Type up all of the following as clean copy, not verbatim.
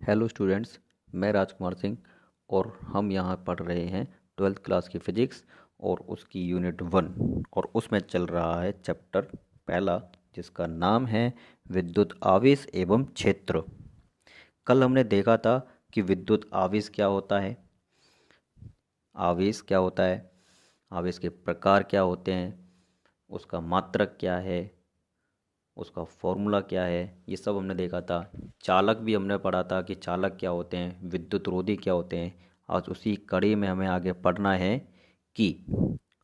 Hello students, मैं राजकुमार सिंह और हम यहाँ पढ़ रहे हैं 12th क्लास की फ़िज़िक्स और उसकी यूनिट 1 और उसमें चल रहा है चैप्टर पहला जिसका नाम है विद्युत आवेश एवं क्षेत्र। कल हमने देखा था कि विद्युत आवेश क्या होता है, आवेश क्या होता है, आवेश के प्रकार क्या होते हैं, उसका मात्रक क्या है, उसका फॉर्मूला क्या है, ये सब हमने देखा था। चालक भी हमने पढ़ा था कि चालक क्या होते हैं, विद्युत रोधी क्या होते हैं। आज उसी कड़ी में हमें आगे पढ़ना है कि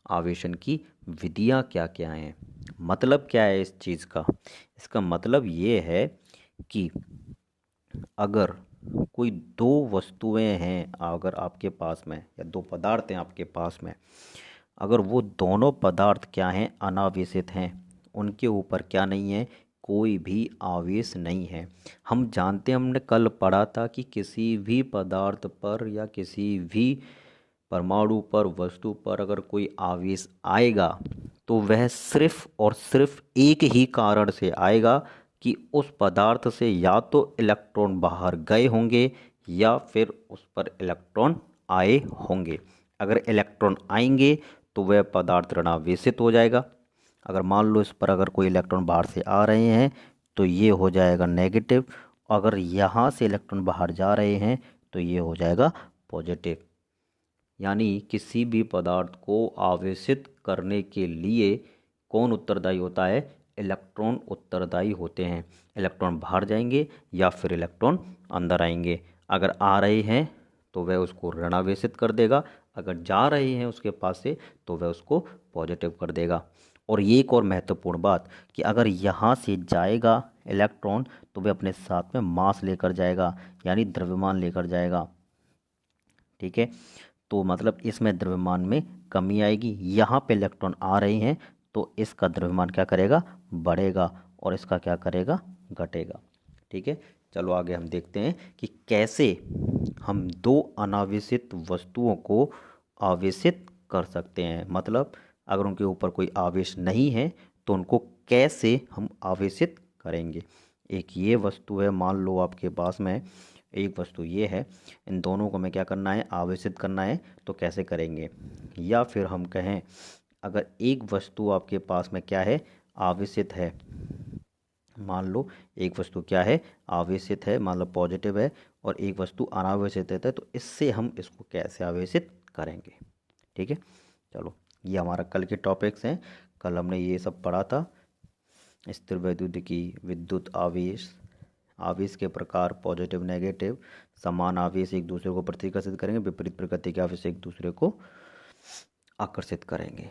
आवेशन की विधियाँ क्या क्या हैं। मतलब क्या है इस चीज़ का? इसका मतलब ये है कि अगर कोई दो वस्तुएं हैं अगर आपके पास में, या दो पदार्थ हैं आपके पास में, अगर वो दोनों पदार्थ क्या हैं, अनावेशित हैं, उनके ऊपर क्या नहीं है, कोई भी आवेश नहीं है। हम जानते हैं, हमने कल पढ़ा था कि किसी भी पदार्थ पर या किसी भी परमाणु पर, वस्तु पर अगर कोई आवेश आएगा तो वह सिर्फ और सिर्फ एक ही कारण से आएगा कि उस पदार्थ से या तो इलेक्ट्रॉन बाहर गए होंगे या फिर उस पर इलेक्ट्रॉन आए होंगे। अगर इलेक्ट्रॉन आएंगे तो वह पदार्थ ऋणावेशित हो जाएगा। अगर मान लो इस पर अगर कोई इलेक्ट्रॉन बाहर से आ रहे हैं तो ये हो जाएगा नेगेटिव। अगर यहाँ से इलेक्ट्रॉन बाहर जा रहे हैं तो ये हो जाएगा पॉजिटिव। यानी किसी भी पदार्थ को आवेशित करने के लिए कौन उत्तरदायी होता है? इलेक्ट्रॉन उत्तरदायी होते हैं। इलेक्ट्रॉन बाहर जाएंगे या फिर इलेक्ट्रॉन अंदर आएंगे। अगर आ रहे हैं तो वह उसको ऋणावेशित कर देगा, अगर जा रहे हैं उसके पास से तो वह उसको पॉजिटिव कर देगा। और ये एक और महत्वपूर्ण बात कि अगर यहाँ से जाएगा इलेक्ट्रॉन तो वह अपने साथ में मास लेकर जाएगा, यानी द्रव्यमान लेकर जाएगा। ठीक है, तो मतलब इसमें द्रव्यमान में कमी आएगी। यहाँ पे इलेक्ट्रॉन आ रहे हैं तो इसका द्रव्यमान क्या करेगा? बढ़ेगा, और इसका क्या करेगा? घटेगा। ठीक है, चलो आगे हम देखते हैं कि कैसे हम दो अनावेशित वस्तुओं को आवेशित कर सकते हैं। मतलब अगर उनके ऊपर कोई आवेश नहीं है तो उनको कैसे हम आवेशित करेंगे। एक ये वस्तु है, मान लो आपके पास में एक वस्तु ये है, इन दोनों को हमें क्या करना है? आवेशित करना है। तो कैसे करेंगे? या फिर हम कहें अगर एक वस्तु आपके पास में क्या है? आवेशित है। मान लो एक वस्तु क्या है? आवेशित है, मान लो पॉजिटिव है, और एक वस्तु अनावेशित है, तो इससे हम इसको कैसे आवेशित करेंगे। ठीक है, चलो ये हमारा कल के टॉपिक्स हैं। कल हमने ये सब पढ़ा था, स्थिर वैद्युतिकी, विद्युत आवेश, आवेश के प्रकार, पॉजिटिव नेगेटिव, समान आवेश एक दूसरे को प्रतिकर्षित करेंगे, विपरीत प्रकृति के आवेश एक दूसरे को आकर्षित करेंगे।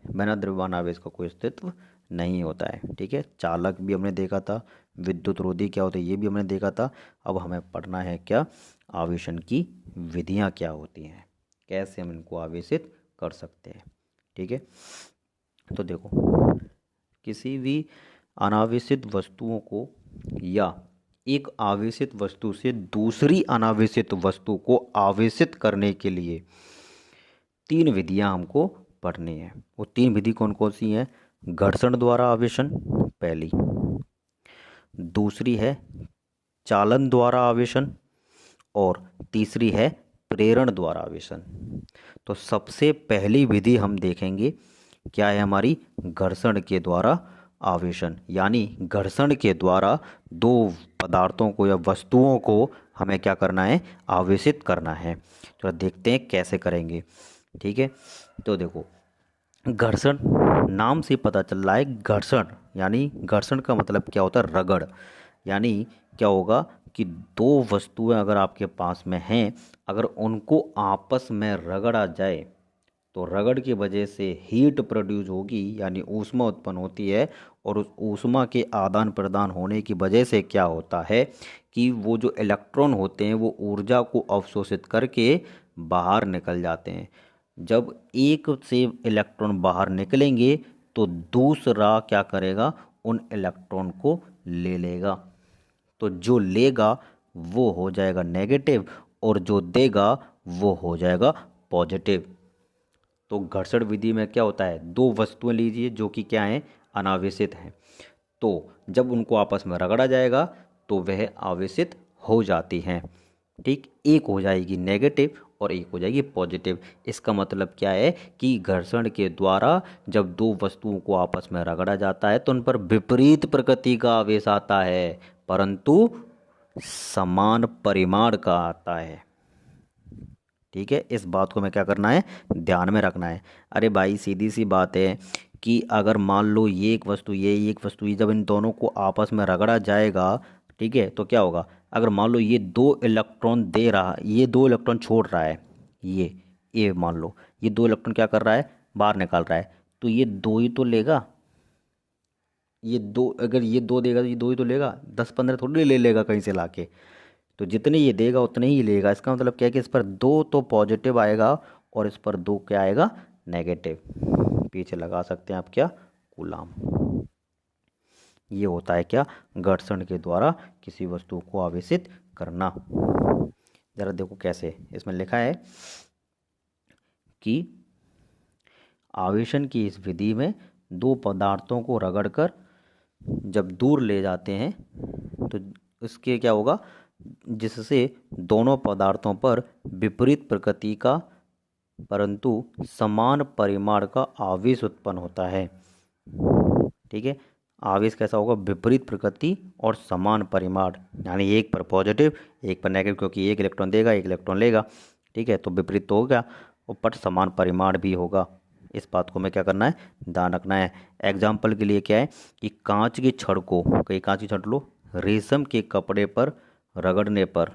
बिना द्रव्यमान आवेश का कोई अस्तित्व नहीं होता है। ठीक है, चालक भी हमने देखा था, विद्युत रोधी क्या होता है ये भी हमने देखा था। अब हमें पढ़ना है क्या? आवेशन की विधियाँ क्या होती हैं, कैसे हम इनको आवेशित कर सकते हैं। ठीक है, तो देखो, किसी भी अनावेशित वस्तुओं को या एक आवेशित वस्तु से दूसरी अनावेशित वस्तु को आवेशित करने के लिए तीन विधियां हमको पढ़नी है। वो तीन विधि कौन कौन सी हैं? घर्षण द्वारा आवेशन पहली, दूसरी है चालन द्वारा आवेशन, और तीसरी है प्रेरण द्वारा आवेशन। तो सबसे पहली विधि हम देखेंगे क्या है हमारी? घर्षण के द्वारा आवेशन। यानी घर्षण के द्वारा दो पदार्थों को या वस्तुओं को हमें क्या करना है? आवेशित करना है। तो देखते हैं कैसे करेंगे। ठीक है, तो देखो, घर्षण नाम से पता चल रहा है घर्षण, यानी घर्षण का मतलब क्या होता है? रगड़। यानी क्या होगा कि दो वस्तुएं अगर आपके पास में हैं, अगर उनको आपस में रगड़ा जाए तो रगड़ की वजह से हीट प्रोड्यूस होगी, यानी ऊष्मा उत्पन्न होती है। और उस ऊष्मा के आदान प्रदान होने की वजह से क्या होता है कि वो जो इलेक्ट्रॉन होते हैं वो ऊर्जा को अवशोषित करके बाहर निकल जाते हैं। जब एक से इलेक्ट्रॉन बाहर निकलेंगे तो दूसरा क्या करेगा? उन इलेक्ट्रॉन को ले लेगा। तो जो लेगा वो हो जाएगा नेगेटिव, और जो देगा वो हो जाएगा पॉजिटिव। तो घर्षण विधि में क्या होता है? दो वस्तुएं लीजिए जो कि क्या हैं? अनावेशित हैं। तो जब उनको आपस में रगड़ा जाएगा तो वह आवेशित हो जाती हैं। ठीक, एक हो जाएगी नेगेटिव और एक हो जाएगी पॉजिटिव। इसका मतलब क्या है कि घर्षण के द्वारा जब दो वस्तुओं को आपस में रगड़ा जाता है तो उन पर विपरीत प्रकृति का आवेश आता है, परंतु समान परिमाण का आता है। ठीक है, इस बात को मैं क्या करना है, ध्यान में रखना है। अरे भाई सीधी सी बात है कि अगर मान लो ये एक वस्तु ये जब इन दोनों को आपस में रगड़ा जाएगा, ठीक है, तो क्या होगा, अगर मान लो ये दो इलेक्ट्रॉन दे रहा, ये दो इलेक्ट्रॉन छोड़ रहा है, ये मान लो ये दो इलेक्ट्रॉन क्या कर रहा है, बाहर निकाल रहा है, तो ये दो ही तो लेगा। ये दो, अगर ये दो देगा तो ये दो ही तो लेगा, 10-15 थोड़ी ले लेगा कहीं से लाके। तो जितने ये देगा उतने ही लेगा। इसका मतलब क्या है कि इस पर दो तो पॉजिटिव आएगा और इस पर दो क्या आएगा, नेगेटिव। पीछे लगा सकते हैं आप क्या, कूलाम। ये होता है क्या, घर्षण के द्वारा किसी वस्तु को आवेशित करना। जरा देखो कैसे, इसमें लिखा है कि आवेशन की इस विधि में दो पदार्थों को रगड़कर जब दूर ले जाते हैं तो इसके क्या होगा, जिससे दोनों पदार्थों पर विपरीत प्रकृति का परंतु समान परिमाण का आवेश उत्पन्न होता है। ठीक है, आवेश कैसा होगा, विपरीत प्रकृति और समान परिमाण, यानी एक पर पॉजिटिव एक पर नेगेटिव, क्योंकि एक इलेक्ट्रॉन देगा एक इलेक्ट्रॉन लेगा। ठीक है, तो विपरीत तो होगा और पर समान परिमाण भी होगा। इस बात को मैं क्या करना है, ध्यान रखना है। एग्जाम्पल के लिए क्या है कि कांच की छड़ को, कहीं कांच की छड़ लो, रेशम के कपड़े पर रगड़ने पर,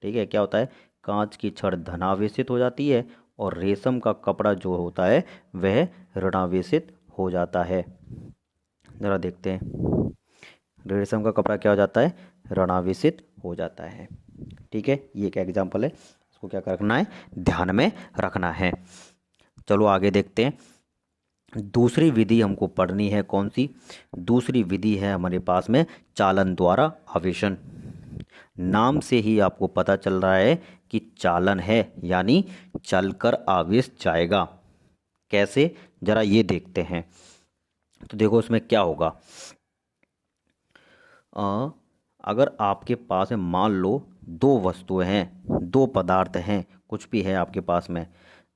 ठीक है, क्या होता है, कांच की छड़ धनावेशित हो जाती है और रेशम का कपड़ा जो होता है वह ऋणावेशित हो जाता है। ज़रा देखते हैं, रेशम का कपड़ा क्या हो जाता है, ऋणावेशित हो जाता है। ठीक है, ये एक एग्जाम्पल है, इसको क्या रखना है, ध्यान में रखना है। चलो आगे देखते हैं। दूसरी विधि हमको पढ़नी है, कौन सी, दूसरी विधि है हमारे पास में चालन द्वारा आवेशन। नाम से ही आपको पता चल रहा है कि चालन है, यानी चलकर आवेश जाएगा। कैसे, जरा ये देखते हैं। तो देखो उसमें क्या होगा, अगर आपके पास है, मान लो दो वस्तुएं हैं, दो पदार्थ हैं, कुछ भी है आपके पास में,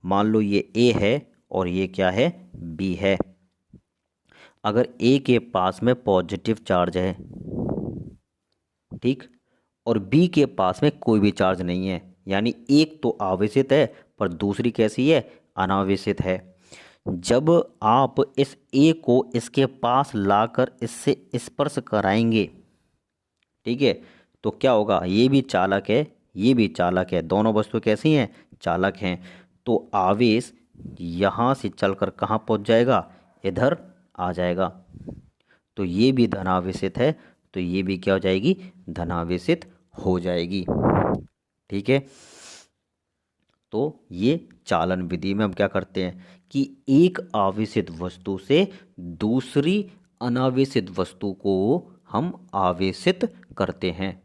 मान लो ये ए है और ये क्या है, बी है। अगर ए के पास में पॉजिटिव चार्ज है, ठीक, और बी के पास में कोई भी चार्ज नहीं है, यानी एक तो आवेशित है पर दूसरी कैसी है, अनावेशित है। जब आप इस ए को इसके पास लाकर इससे स्पर्श कराएंगे, ठीक है, तो क्या होगा, ये भी चालक है ये भी चालक है, दोनों वस्तु कैसी हैं, चालक हैं। तो आवेश यहाँ से चलकर कहाँ पहुँच जाएगा, इधर आ जाएगा। तो ये भी धनावेशित है तो ये भी क्या हो जाएगी, धनावेशित हो जाएगी। ठीक है, तो ये चालन विधि में हम क्या करते हैं कि एक आवेशित वस्तु से दूसरी अनावेशित वस्तु को हम आवेशित करते हैं,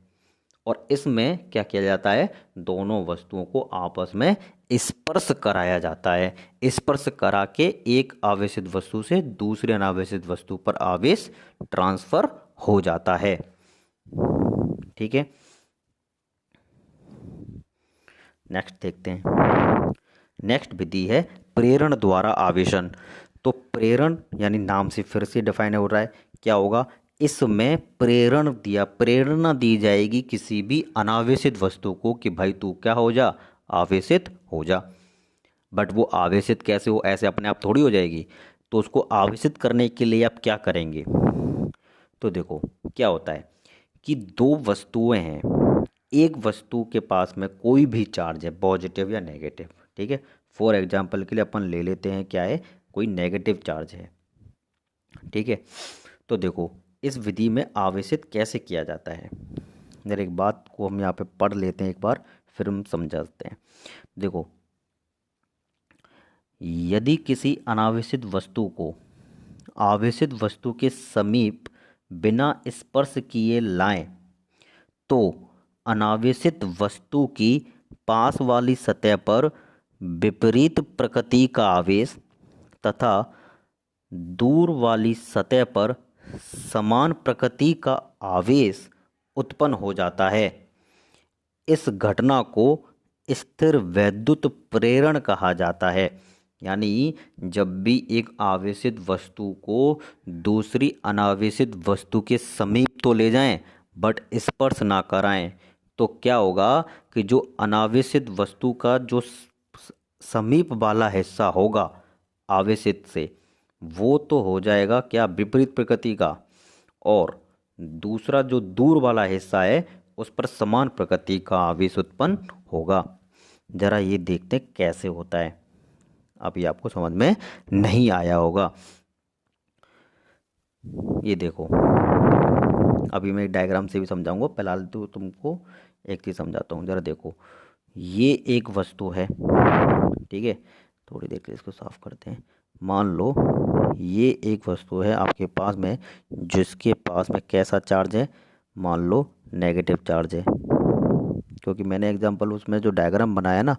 और इसमें क्या किया जाता है, दोनों वस्तुओं को आपस में स्पर्श कराया जाता है। स्पर्श करा के एक आवेशित वस्तु से दूसरे अनावेशित वस्तु पर आवेश ट्रांसफर हो जाता है। ठीक है, नेक्स्ट देखते हैं। नेक्स्ट विधि है प्रेरण द्वारा आवेशन। तो प्रेरण यानी नाम से फिर से डिफाइन हो रहा है, क्या होगा, इसमें प्रेरणा दी जाएगी किसी भी अनावेशित वस्तु को कि भाई तू क्या हो जा, आवेशित हो जा। बट वो आवेशित कैसे हो, ऐसे अपने आप थोड़ी हो जाएगी। तो उसको आवेशित करने के लिए आप क्या करेंगे, तो देखो क्या होता है कि दो वस्तुएं हैं, एक वस्तु के पास में कोई भी चार्ज है, पॉजिटिव या नेगेटिव, ठीक है। फॉर एग्जांपल के लिए अपन ले लेते हैं क्या है, कोई नेगेटिव चार्ज है, ठीक है। तो देखो इस विधि में आवेशित कैसे किया जाता है, जरा एक बात को हम यहाँ पे पढ़ लेते हैं एक बार, फिर हम समझाते हैं। देखो, यदि किसी अनावेशित वस्तु को आवेशित वस्तु के समीप बिना स्पर्श किए लाएं तो अनावेशित वस्तु की पास वाली सतह पर विपरीत प्रकृति का आवेश तथा दूर वाली सतह पर समान प्रकृति का आवेश उत्पन्न हो जाता है। इस घटना को स्थिर वैद्युत प्रेरण कहा जाता है। यानी जब भी एक आवेशित वस्तु को दूसरी अनावेशित वस्तु के समीप तो ले जाएं बट स्पर्श ना कराएं, तो क्या होगा कि जो अनावेशित वस्तु का जो समीप वाला हिस्सा होगा आवेशित से, वो तो हो जाएगा क्या, विपरीत प्रकृति का, और दूसरा जो दूर वाला हिस्सा है उस पर समान प्रकृति का आवेश उत्पन्न होगा। जरा ये देखते हैं कैसे होता है। अभी आपको समझ में नहीं आया होगा। ये देखो, अभी मैं एक डायग्राम से भी समझाऊंगा, फिलहाल तो तुमको एक चीज़ समझाता हूँ। जरा देखो, ये एक वस्तु है, ठीक है, थोड़ी देर के लिए इसको साफ करते हैं। मान लो ये एक वस्तु है आपके पास में, जिसके पास में कैसा चार्ज है, मान लो नेगेटिव चार्ज है, क्योंकि मैंने एग्जांपल उसमें जो डायग्राम बनाया ना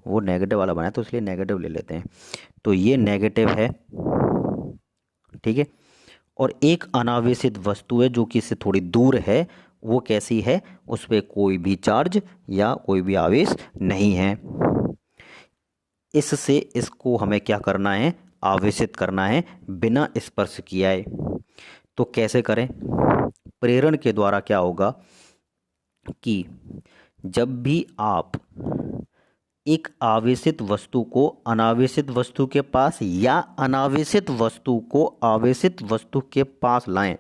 वो नेगेटिव वाला बनाया, तो इसलिए नेगेटिव ले लेते हैं। तो ये नेगेटिव है, ठीक है, और एक अनावेशित वस्तु है जो कि इससे थोड़ी दूर है, वो कैसी है, उस पर कोई भी चार्ज या कोई भी आवेश नहीं है। इससे इसको हमें क्या करना है, आवेशित करना है बिना स्पर्श किए है। तो कैसे करें, प्रेरण के द्वारा क्या होगा कि जब भी आप एक आवेशित वस्तु को अनावेशित वस्तु के पास या अनावेशित वस्तु को आवेशित वस्तु के पास लाएं,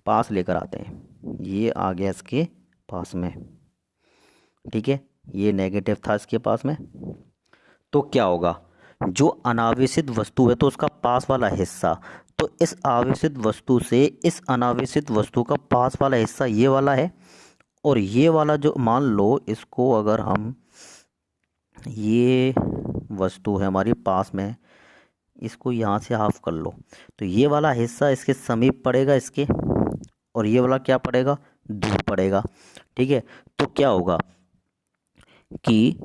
पास लेकर आते हैं, ये आ गया इसके पास में, ठीक है, ये नेगेटिव था इसके पास में, तो क्या होगा, जो अनावेशित वस्तु है तो उसका पास वाला हिस्सा, तो इस आवेशित वस्तु से इस अनावेशित वस्तु का पास वाला हिस्सा ये वाला है, और ये वाला जो मान लो इसको अगर हम, ये वस्तु है हमारी पास में, इसको यहाँ से हाफ कर लो, तो ये वाला हिस्सा इसके समीप पड़ेगा इसके, और ये वाला क्या पड़ेगा, दूर पड़ेगा, ठीक है। तो क्या होगा कि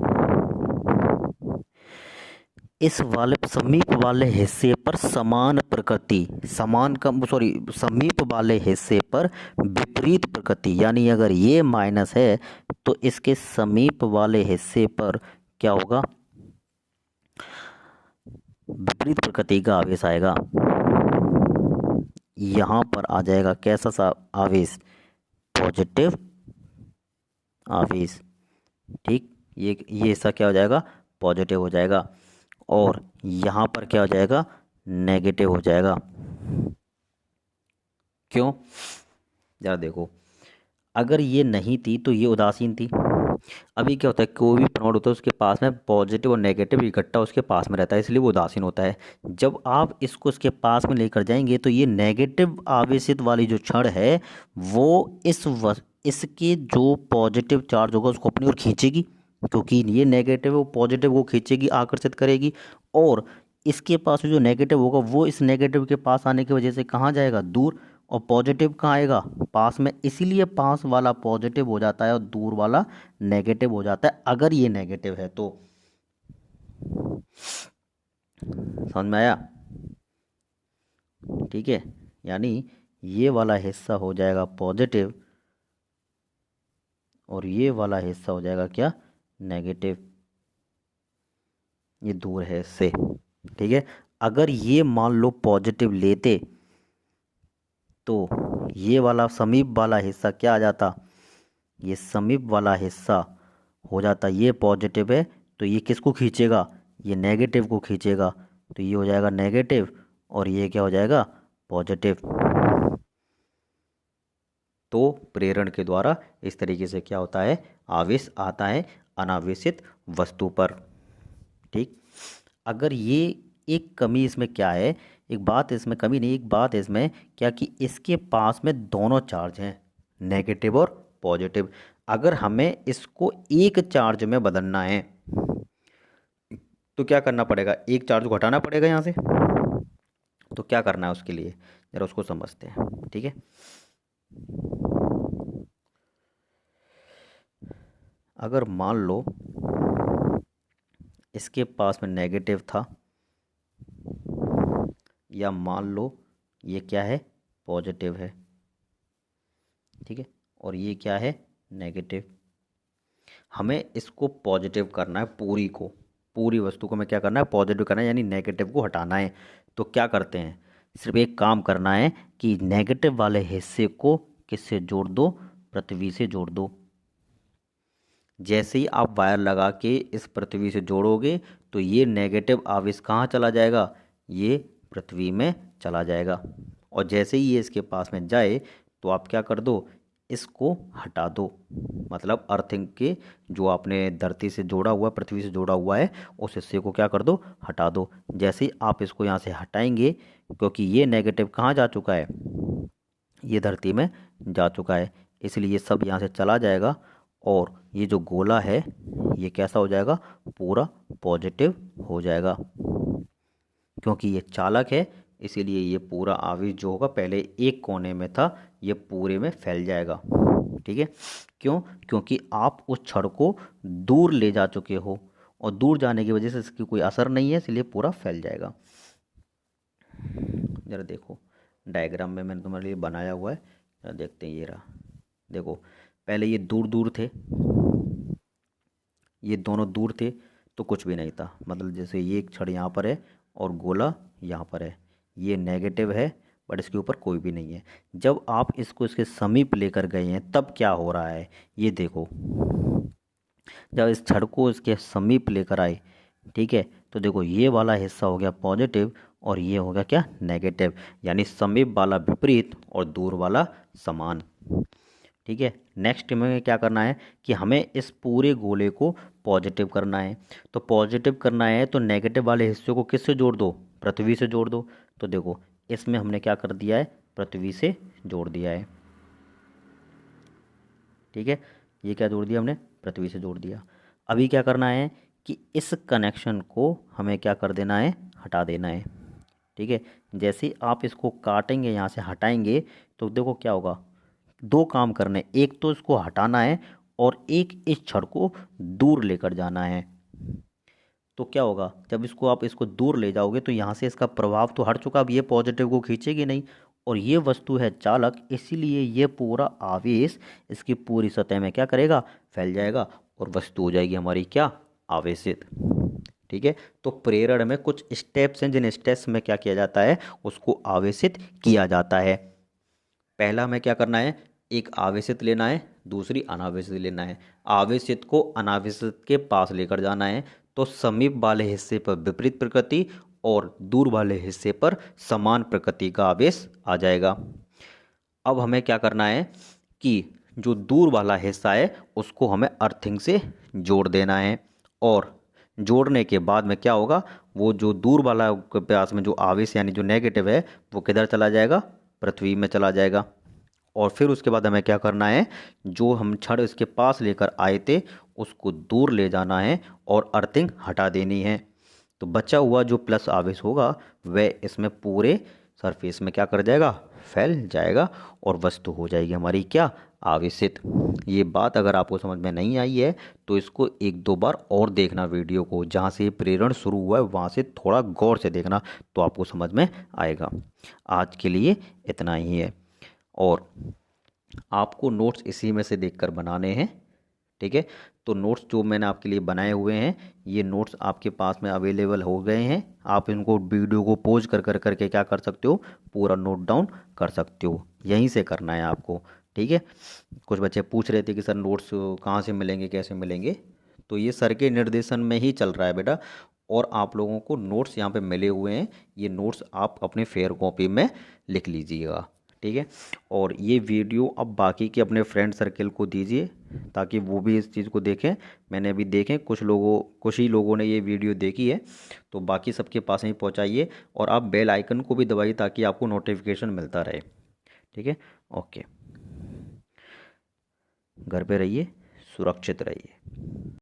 इस वाले समीप वाले हिस्से पर समान प्रकृति, समान का सॉरी समीप वाले हिस्से पर विपरीत प्रकृति, यानी अगर ये माइनस है तो इसके समीप वाले हिस्से पर क्या होगा, विपरीत प्रकृति का आवेश आएगा। यहाँ पर आ जाएगा कैसा सा आवेश, पॉजिटिव आवेश, ठीक, ये हिस्सा क्या हो जाएगा, पॉजिटिव हो जाएगा, और यहाँ पर क्या हो जाएगा, नेगेटिव हो जाएगा। क्यों, जरा देखो, अगर ये नहीं थी तो ये उदासीन थी। अभी क्या होता है, कोई भी परमाणु होता है उसके पास में पॉजिटिव और नेगेटिव इकट्ठा उसके पास में रहता है, इसलिए वो उदासीन होता है। जब आप इसको इसके पास में लेकर जाएंगे तो ये नेगेटिव आवेशित वाली जो क्षण है वो इसके जो पॉजिटिव चार्ज होगा उसको अपनी ओर खींचेगी, क्योंकि ये नेगेटिव वो पॉजिटिव को खींचेगी, आकर्षित करेगी, और इसके पास जो नेगेटिव होगा वो इस नेगेटिव के पास आने की वजह से कहाँ जाएगा, दूर, और पॉजिटिव कहाँ आएगा, पास में, इसीलिए पास वाला पॉजिटिव हो जाता है और दूर वाला नेगेटिव हो जाता है अगर ये नेगेटिव है तो। समझ में आया, ठीक है, यानी ये वाला हिस्सा हो जाएगा पॉजिटिव और ये वाला हिस्सा हो जाएगा क्या, नेगेटिव, ये दूर है इससे, ठीक है। अगर ये मान लो पॉजिटिव लेते तो ये वाला समीप वाला हिस्सा क्या आ जाता, ये समीप वाला हिस्सा हो जाता, ये पॉजिटिव है तो ये किसको खींचेगा, ये नेगेटिव को खींचेगा, तो ये हो जाएगा नेगेटिव और ये क्या हो जाएगा, पॉजिटिव। तो प्रेरण के द्वारा इस तरीके से क्या होता है, आवेश आता है अनावेशित वस्तु पर, ठीक। अगर ये एक कमी इसमें क्या है, एक बात इसमें कमी नहीं, एक बात इसमें क्या कि इसके पास में दोनों चार्ज हैं, नेगेटिव और पॉजिटिव। अगर हमें इसको एक चार्ज में बदलना है तो क्या करना पड़ेगा, एक चार्ज को हटाना पड़ेगा यहाँ से, तो क्या करना है उसके लिए, जरा उसको समझते हैं, ठीक है। अगर मान लो इसके पास में नेगेटिव था, या मान लो ये क्या है, पॉजिटिव है, ठीक है, और ये क्या है, नेगेटिव, हमें इसको पॉजिटिव करना है, पूरी वस्तु को हमें क्या करना है, पॉजिटिव करना है, यानी नेगेटिव को हटाना है। तो क्या करते हैं, सिर्फ एक काम करना है कि नेगेटिव वाले हिस्से को किससे जोड़ दो, पृथ्वी से जोड़ दो। जैसे ही आप वायर लगा के इस पृथ्वी से जोड़ोगे तो ये नेगेटिव आवेश कहाँ चला जाएगा, ये पृथ्वी में चला जाएगा। और जैसे ही ये इसके पास में जाए तो आप क्या कर दो, इसको हटा दो। मतलब अर्थिंग के जो आपने धरती से जोड़ा हुआ है, पृथ्वी से जोड़ा हुआ है, उस हिस्से को क्या कर दो, हटा दो। जैसे ही आप इसको यहाँ से हटाएंगे, क्योंकि ये नेगेटिव कहाँ जा चुका है, ये धरती में जा चुका है, इसलिए ये सब यहाँ से चला जाएगा। और ये जो गोला है ये कैसा हो जाएगा, पूरा पॉजिटिव हो जाएगा। क्योंकि ये चालक है इसीलिए ये पूरा आवेश जो होगा, पहले एक कोने में था, ये पूरे में फैल जाएगा। ठीक है, क्यों, क्योंकि आप उस छड़ को दूर ले जा चुके हो और दूर जाने की वजह से इसकी कोई असर नहीं है, इसलिए पूरा फैल जाएगा। जरा देखो डायग्राम में मैंने तुम्हारे लिए बनाया हुआ है, जरा देखते हैं। ये रहा, देखो पहले ये दूर दूर थे, ये दोनों दूर थे तो कुछ भी नहीं था। मतलब जैसे ये एक छड़ यहाँ पर है और गोला यहाँ पर है, ये नेगेटिव है बट इसके ऊपर कोई भी नहीं है। जब आप इसको इसके समीप लेकर गए हैं तब क्या हो रहा है, ये देखो। जब इस छड़ को इसके समीप लेकर आए, ठीक है, तो देखो ये वाला हिस्सा हो गया पॉजिटिव और ये हो गया क्या, नेगेटिव। यानी समीप वाला विपरीत और दूर वाला समान। ठीक है, नेक्स्ट हमें क्या करना है कि हमें इस पूरे गोले को पॉजिटिव करना है। तो पॉजिटिव करना है तो नेगेटिव वाले हिस्से को किससे जोड़ दो, पृथ्वी से जोड़ दो। तो देखो इसमें हमने क्या कर दिया है, पृथ्वी से जोड़ दिया है। ठीक है, ये क्या जोड़ दिया हमने, पृथ्वी से जोड़ दिया। अभी क्या करना है कि इस कनेक्शन को हमें क्या कर देना है, हटा देना है। ठीक है, जैसे ही आप इसको काटेंगे, यहाँ से हटाएंगे, तो देखो क्या होगा, दो काम करने, एक तो इसको हटाना है और एक इस छड़ को दूर लेकर जाना है। तो क्या होगा, जब इसको आप इसको दूर ले जाओगे तो यहाँ से इसका प्रभाव तो हट चुका, अब ये पॉजिटिव को खींचेगी नहीं। और ये वस्तु है चालक, इसीलिए ये पूरा आवेश इसकी पूरी सतह में क्या करेगा, फैल जाएगा और वस्तु हो जाएगी हमारी क्या, आवेशित। ठीक है, तो प्रेरण में कुछ स्टेप्स हैं, जिन स्टेप्स में क्या किया जाता है, उसको आवेशित किया जाता है। पहला हमें क्या करना है, एक आवेशित लेना है, दूसरी अनावेशित लेना है। आवेशित को अनावेशित के पास लेकर जाना है, तो समीप वाले हिस्से पर विपरीत प्रकृति और दूर वाले हिस्से पर समान प्रकृति का आवेश आ जाएगा। अब हमें क्या करना है कि जो दूर वाला हिस्सा है उसको हमें अर्थिंग से जोड़ देना है। और जोड़ने के बाद में क्या होगा, वो जो दूर वाला के पास में जो आवेश यानी जो नेगेटिव है वो किधर चला जाएगा, पृथ्वी में चला जाएगा। और फिर उसके बाद हमें क्या करना है, जो हम छड़ इसके पास लेकर आए थे उसको दूर ले जाना है और अर्थिंग हटा देनी है। तो बचा हुआ जो प्लस आवेश होगा वह इसमें पूरे सरफेस में क्या कर जाएगा, फैल जाएगा और वस्तु हो जाएगी हमारी क्या, आवेशित। ये बात अगर आपको समझ में नहीं आई है तो इसको एक दो बार और देखना वीडियो को, जहाँ से प्रेरण शुरू हुआ है वहाँ से थोड़ा गौर से देखना तो आपको समझ में आएगा। आज के लिए इतना ही है और आपको नोट्स इसी में से देखकर बनाने हैं। ठीक है, तो नोट्स जो मैंने आपके लिए बनाए हुए हैं, ये नोट्स आपके पास में अवेलेबल हो गए हैं। आप इनको वीडियो को पॉज कर कर करके क्या कर सकते हो, पूरा नोट डाउन कर सकते हो, यहीं से करना है आपको। ठीक है, कुछ बच्चे पूछ रहे थे कि सर नोट्स कहाँ से मिलेंगे, कैसे मिलेंगे, तो ये सर के निर्देशन में ही चल रहा है बेटा। और आप लोगों को नोट्स यहाँ पे मिले हुए हैं, ये नोट्स आप अपने फेयर कॉपी में लिख लीजिएगा। ठीक है, और ये वीडियो अब बाकी के अपने फ्रेंड सर्कल को दीजिए ताकि वो भी इस चीज़ को देखें। मैंने अभी देखें कुछ ही लोगों ने ये वीडियो देखी है, तो बाकी सबके पास ही पहुंचाइए और आप बेल आइकन को भी दबाइए ताकि आपको नोटिफिकेशन मिलता रहे। ठीक है, ओके, घर पे रहिए, सुरक्षित रहिए।